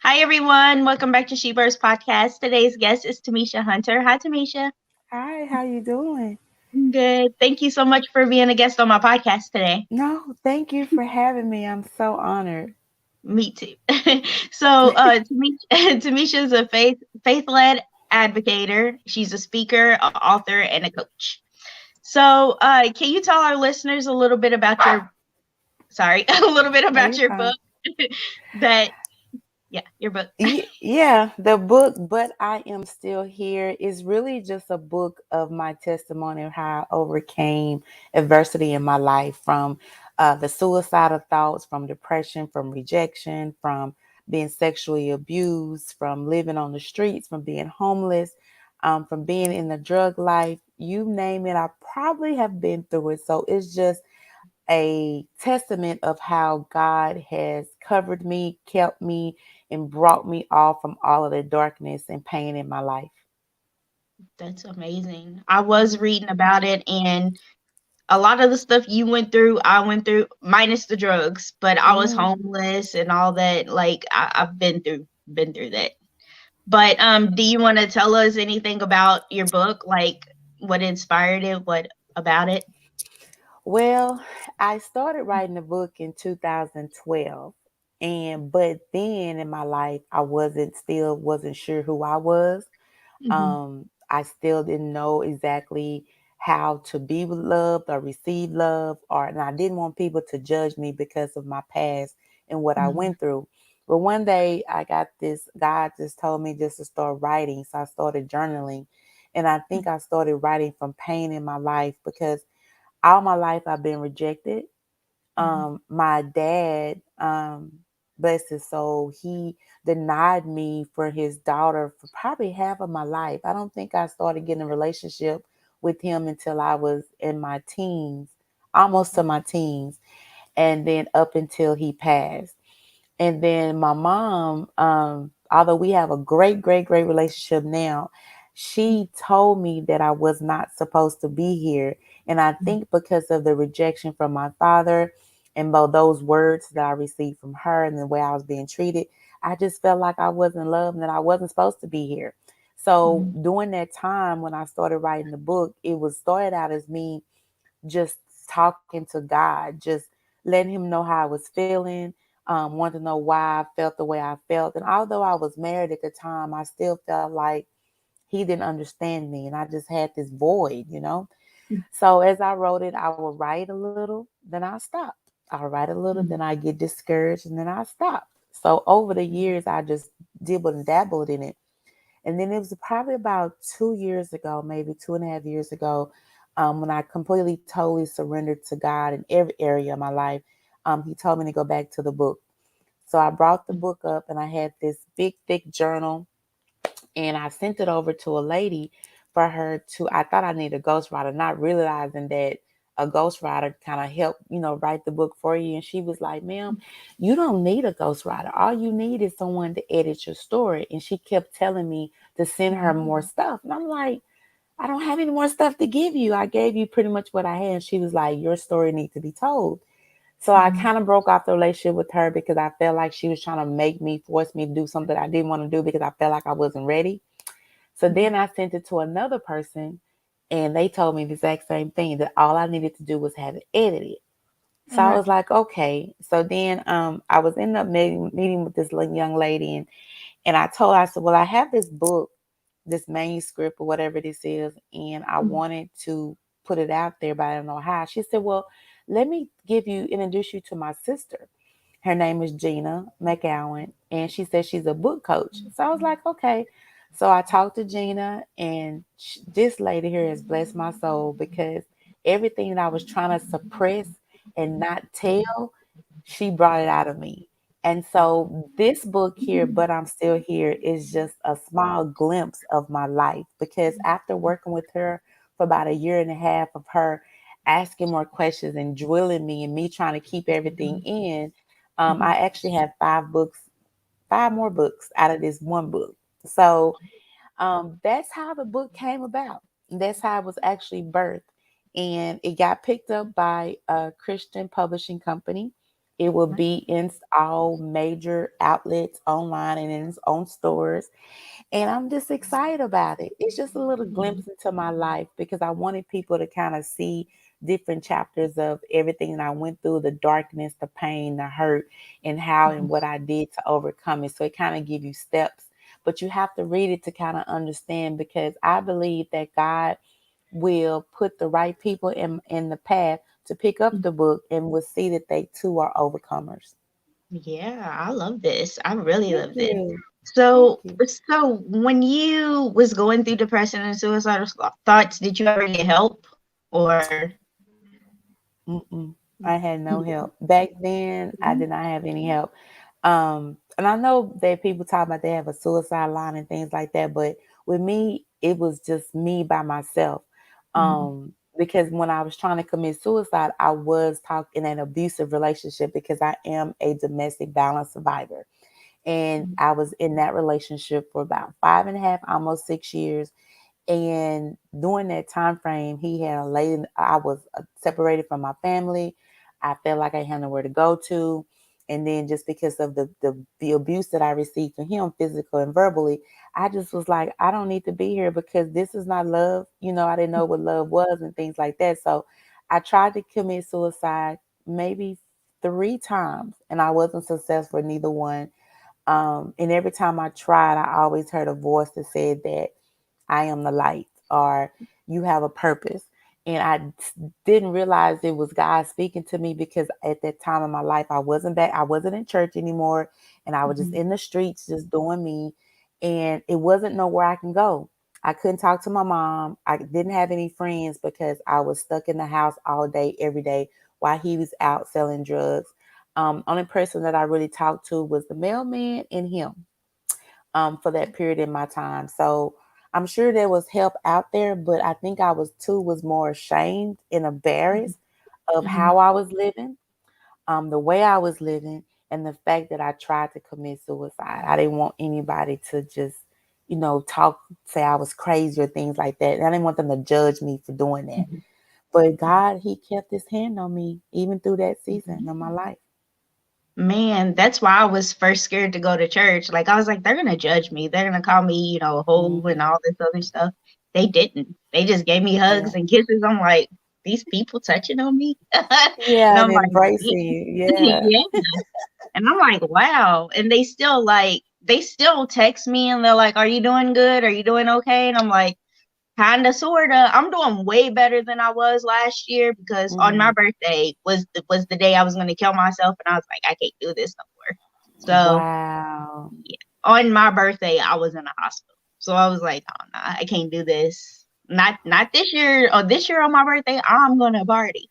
Hi, everyone. Welcome back to Sheepers Podcast. Today's guest is Tamisha Hunter. Hi, Tamisha. Hi, how you doing? Good. Thank you so much for being a guest on my podcast today. No, thank you for having me. I'm so honored. Me too. Tamisha is a faith led advocator. She's a speaker, an author, and a coach. Can you tell our listeners a little bit about your a little bit No, about you're your fine. book? that your book. Yeah, the book, But I Am Still Here, is really just a book of my testimony of how I overcame adversity in my life from the suicidal thoughts, from depression, from rejection, from being sexually abused, from living on the streets, from being homeless, from being in the drug life. You name it, I probably have been through it. So it's just a testament of how God has covered me, kept me, and brought me off from all of the darkness and pain in my life. That's amazing. I was reading about it, and a lot of the stuff you went through, I went through, minus the drugs, but I was Mm. homeless and all that. Like I've been through that. But do you want to tell us anything about your book? Like what inspired it? What about it? Well, I started writing the book in 2012. But then in my life I wasn't sure who I was. Hmm. I still didn't know exactly how to be loved or receive love, and I didn't want people to judge me because of my past and what I Hmm. went through. But one day I got this, God just told me just to start writing. So I started journaling. And I think I started writing from pain in my life because all my life I've been rejected. Hmm. My dad, bless his soul, he denied me for his daughter for probably half of my life. I don't think I started getting a relationship with him until I was in my teens, almost to my teens, and then up until he passed. And then my mom, although we have a great, great, great relationship now, she told me that I was not supposed to be here. And I think because of the rejection from my father and both those words that I received from her and the way I was being treated, I just felt like I wasn't loved and that I wasn't supposed to be here. So Hmm. during that time when I started writing the book, it was started out as me just talking to God, just letting him know how I was feeling, wanting to know why I felt the way I felt. And although I was married at the time, I still felt like he didn't understand me. And I just had this void. So as I wrote it, I would write a little, then I stop. I'll write a little, then I get discouraged, and then I stop. So over the years, I just dibbled and dabbled in it. And then it was probably about 2 years ago, maybe 2.5 years ago, when I completely, totally surrendered to God in every area of my life. He told me to go back to the book. So I brought the book up and I had this big, thick journal and I sent it over to a lady for her to. I thought I needed a ghostwriter, not realizing that a ghostwriter kind of helped, write the book for you. And she was like, ma'am, you don't need a ghostwriter. All you need is someone to edit your story. And she kept telling me to send her more stuff. And I'm like, I don't have any more stuff to give you. I gave you pretty much what I had. And she was like, your story needs to be told. So I Hmm. kind of broke off the relationship with her because I felt like she was trying to force me to do something I didn't want to do because I felt like I wasn't ready. So then I sent it to another person and they told me the exact same thing that all I needed to do was have it edited. So I was Right. like, okay. So then I was ended up meeting with this young lady and I told her, I said, well, I have this book, this manuscript or whatever this is, and I wanted to put it out there, but I don't know how. She said, well, let me introduce you to my sister. Her name is Gina McGowan, and she said she's a book coach. So I was like, okay. So I talked to Gina, and this lady here has blessed my soul because everything that I was trying to suppress and not tell, she brought it out of me. And so this book here, But I'm Still Here, is just a small glimpse of my life because after working with her for about a year and a half of her asking more questions and drilling me and me trying to keep everything in, I actually have five more books out of this one book. So that's how the book came about. That's how it was actually birthed. And it got picked up by a Christian publishing company. It will be in all major outlets online and in its own stores. And I'm just excited about it. It's just a little glimpse into my life because I wanted people to kind of see different chapters of everything that I went through, the darkness, the pain, the hurt, and how and what I did to overcome it. So it kind of give you steps, but you have to read it to kind of understand, because I believe that God will put the right people in the path to pick up the book and will see that they too are overcomers. Yeah, I love this. I really Thank love this. you. Thank So, you. so when you was going through depression and suicidal thoughts, did you ever get help or? Mm-mm. I had no help. Back then, I did not have any help. And I know that people talk about they have a suicide line and things like that, but with me, it was just me by myself. Because when I was trying to commit suicide, I was talking in an abusive relationship because I am a domestic violence survivor. And I was in that relationship for about 5.5, almost 6 years. And during that time frame, he had a lady. I was separated from my family. I felt like I had nowhere to go to. And then just because of the abuse that I received from him, physical and verbally, I just was like, I don't need to be here because this is not love. I didn't know what love was and things like that. So I tried to commit suicide maybe 3 times, and I wasn't successful in neither one. And every time I tried, I always heard a voice that said that I am the light, or you have a purpose. And I didn't realize it was God speaking to me, because at that time in my life, I wasn't back. I wasn't in church anymore. And I was just in the streets, just doing me. And it wasn't nowhere I can go. I couldn't talk to my mom. I didn't have any friends because I was stuck in the house all day, every day, while he was out selling drugs. Only person that I really talked to was the mailman and him, for that period in my time. So I'm sure there was help out there, but I think I was more ashamed and embarrassed of how I was living, the way I was living, and the fact that I tried to commit suicide. I didn't want anybody to just, talk, say I was crazy or things like that. And I didn't want them to judge me for doing that. But God, He kept His hand on me even through that season of my life. Man, that's why I was first scared to go to church. Like I was like, they're gonna judge me. They're gonna call me, a hoe and Hmm. all this other stuff. They didn't. They just gave me Yeah. hugs and kisses. I'm like, these people touching on me, and Yeah, I'm and like, embracing you. Yeah. yeah. And I'm like, wow. And they still text me and they're like, are you doing good? Are you doing okay? And I'm like, kinda, sorta. I'm doing way better than I was last year because on my Hmm. birthday was the day I was gonna kill myself, and I was like, I can't do this no more. So Wow. yeah, on my birthday, I was in the hospital. So I was like, oh no, I can't do this. Not this year. Or this year on my birthday, I'm gonna party.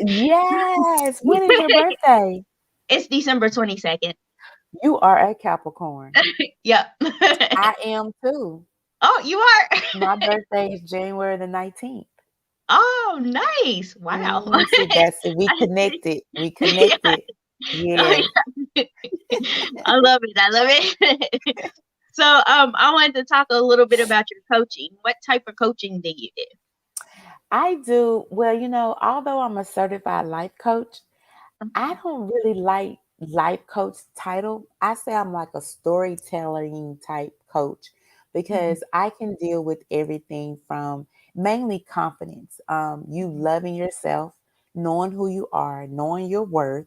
Yes. When is your birthday? It's December 22nd. You are a Capricorn. Yep. I am too. Oh, you are. My birthday is January the 19th. Oh, nice. Wow. See, that's it. We connected. We connected. Oh, Yes. yeah. I love it. I love it. So, I wanted to talk a little bit about your coaching. What type of coaching do you do? I do. Well, although I'm a certified life coach, I don't really like life coach title. I say I'm like a storytelling type coach, Mhm, because I can deal with everything from mainly confidence, you mhm, loving yourself, knowing who you are, knowing your worth,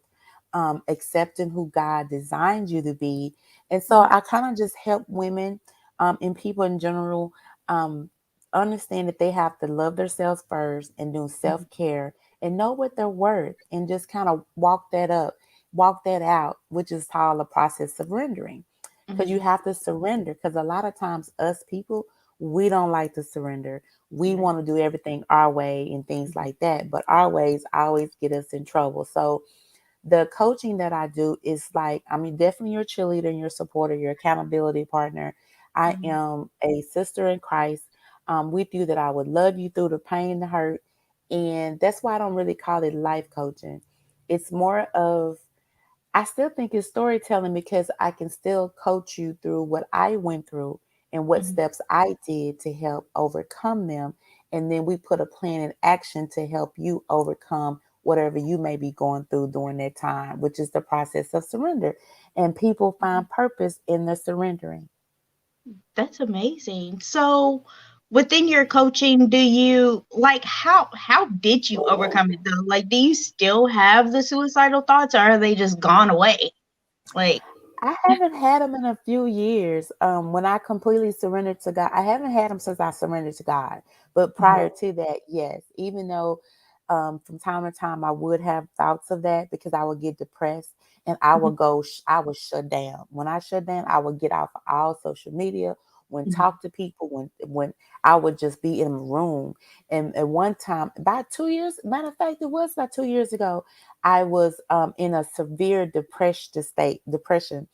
accepting who God designed you to be. And so mhm, I kind of just help women, and people in general, um, understand that they have to love themselves first and do mhm, self care and know what they're worth, and just kind of walk that out, which is called a process of surrendering. Because you mhm. have to surrender. Because a lot of times, us people, we don't like to surrender. We Right. want to do everything our way and things Mhm, like that. But our ways always get us in trouble. So the coaching that I do is like, I mean, definitely your cheerleader and your supporter, your accountability partner. I mhm, am a sister in Christ, with you, that I would love you through the pain and the hurt. And that's why I don't really call it life coaching. It's more of, I still think it's storytelling, because I can still coach you through what I went through and what mhm, steps I did to help overcome them. And then we put a plan in action to help you overcome whatever you may be going through during that time, which is the process of surrender. And people find purpose in the surrendering. That's amazing. So within your coaching, do you like how did you overcome it though? Like do you still have the suicidal thoughts or are they just gone away? Like I haven't had them in a few years. When I completely surrendered to God, I haven't had them since I surrendered to God. But Mhm, prior to that, yes. Even though from time to time I would have thoughts of that because I would get depressed and I mhm, would go, I would shut down. When I shut down, I would get off of all social media. When mhm, talk to people, when I would just be in a room. And at one time, about 2 years, matter of fact, it was about 2 years ago, I was in a severe depression,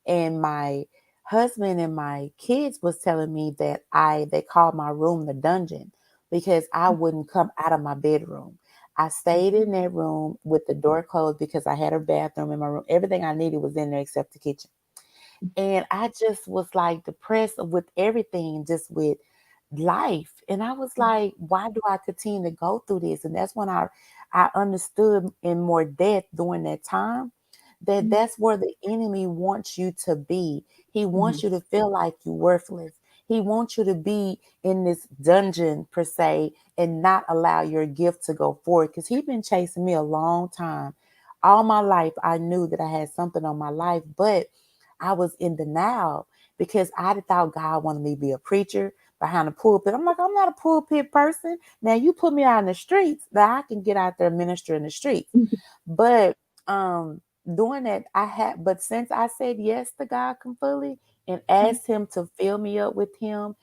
and my husband and my kids was telling me that they called my room the dungeon because I wouldn't come out of my bedroom. I stayed in that room with the door closed because I had a bathroom in my room. Everything I needed was in there except the kitchen. And I just was like depressed with everything, just with life. And I was like, why do I continue to go through this? And that's when I understood in more depth during that time that mhm, that's where the enemy wants you to be. He mhm, wants you to feel like you're worthless. He wants you to be in this dungeon per se and not allow your gift to go forward. Because he's been chasing me a long time. All my life, I knew that I had something on my life, but I was in denial because I thought God wanted me to be a preacher behind a pulpit. I'm like, I'm not a pulpit person. Now you put me out in the streets, that I can get out there and minister in the streets. mhm, But doing that, but since I said yes to God completely and mhm, asked him to fill me up with him,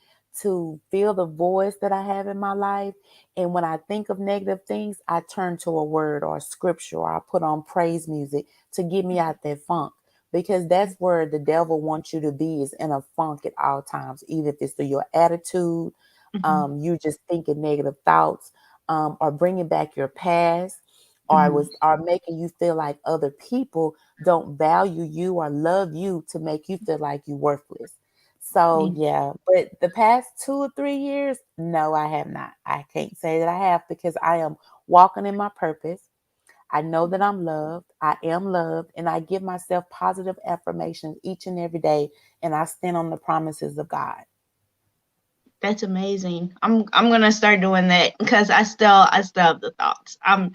to fill the voice that I have in my life. And when I think of negative things, I turn to a word or a scripture or I put on praise music to get me out that funk. Because that's where the devil wants you to be, is in a funk at all times, even if it's through your attitude, mhm, you just thinking negative thoughts, or bringing back your past, or mhm, was are making you feel like other people don't value you or love you to make you feel like you're worthless. So mhm. yeah, but the past 2 or 3 years, no, I have not. I can't say that I have because I am walking in my purpose. I know that I'm loved. I am loved, and I give myself positive affirmations each and every day, and I stand on the promises of God. That's amazing. I'm gonna start doing that because I still have the thoughts. I'm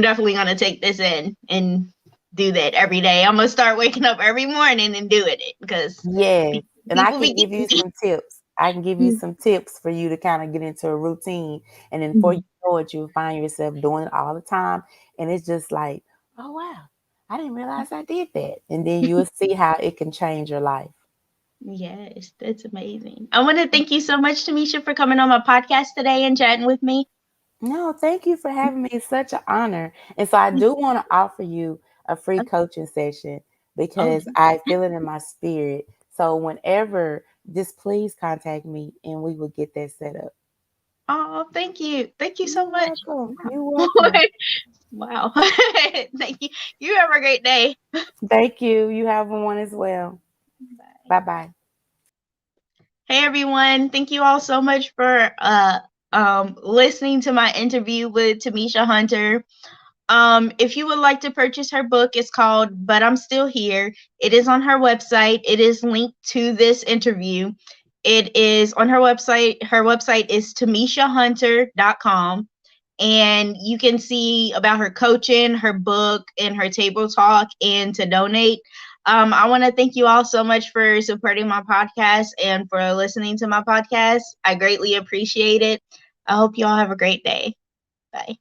definitely gonna take this in and do that every day. I'm gonna start waking up every morning and doing it because Yes, and I people can be give you getting some tips. I can give you me. some tips for you to kind of get into a routine, and then before you Mhm. know it, you'll find yourself doing it all the time, and it's just like, oh wow, I didn't realize I did that, and then you'll see how it can change your life. Yes, that's amazing. I want to thank you so much, Tamisha, for coming on my podcast today and chatting with me. No, thank you for having me. It's such an honor. And so I do want to offer you a free coaching session Oh, because I feel it in my spirit. So whenever, just please contact me and we will get that set up. oh, thank you. Thank you so You're much. welcome. You're Wow. welcome. Wow. Thank you. You have a great day. Thank you. You have one as well. Bye. Bye bye. Hey everyone. Thank you all so much for listening to my interview with Tamisha Hunter. If you would like to purchase her book, it's called But I'm Still Here. It is on her website. It is linked to this interview. It is on her website. Her website is TamishaHunter.com. And you can see about her coaching, her book, and her table talk, and to donate. I want to thank you all so much for supporting my podcast and for listening to my podcast. I greatly appreciate it. I hope you all have a great day. Bye.